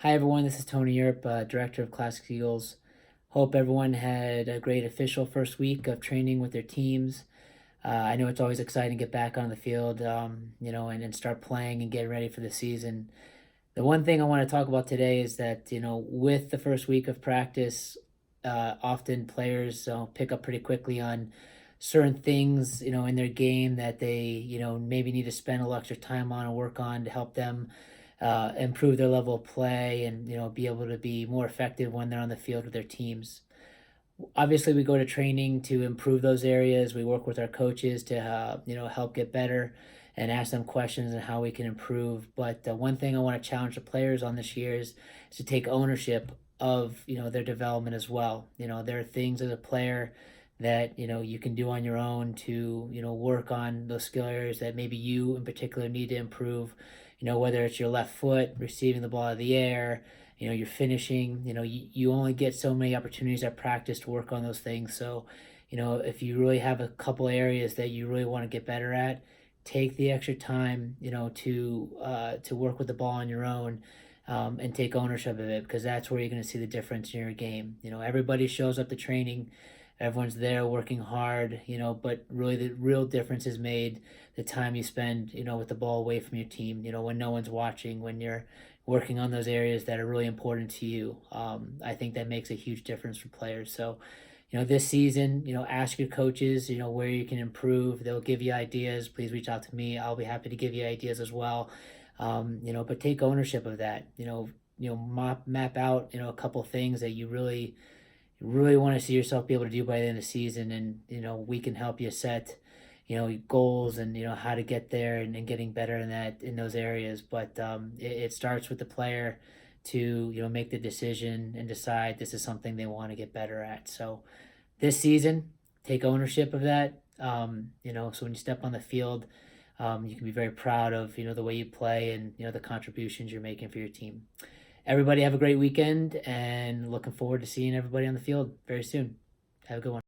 Hi, everyone. This is Tony Earp, Director of Classic Eagles. Hope everyone had a great official first week of training with their teams. I know it's always exciting to get back on the field, and start playing and get ready for the season. The one thing I want to talk about today is that, with the first week of practice, often players pick up pretty quickly on certain things, in their game that they, maybe need to spend a little extra time on and work on to help them improve their level of play and, be able to be more effective when they're on the field with their teams. Obviously, we go to training to improve those areas. We work with our coaches to help get better and ask them questions on how we can improve. But one thing I want to challenge the players on this year is to take ownership of their development as well. There are things as a player that you can do on your own to work on those skill areas that maybe you in particular need to improve. Whether it's your left foot receiving the ball out of the air, you're finishing, you only get so many opportunities at practice to work on those things. So if you really have a couple areas that you really want to get better at, take the extra time to work with the ball on your own, and take ownership of it, because that's where you're going to see the difference in your game. Everybody shows up to training, everyone's there working hard, but really the real difference is made the time you spend with the ball away from your team, when no one's watching, when you're working on those areas that are really important to you. I think that makes a huge difference for players. So this season, ask your coaches, where you can improve. They'll give you ideas. Please reach out to me. I'll be happy to give you ideas as well. But take ownership of that. Map out, a couple things that you really want to see yourself be able to do by the end of the season, and we can help you set goals and how to get there, and getting better in those areas. But it starts with the player to make the decision and decide this is something they want to get better at. So this season, take ownership of that. So when you step on the field, you can be very proud of the way you play, and the contributions you're making for your team. Everybody have a great weekend, and looking forward to seeing everybody on the field very soon. Have a good one.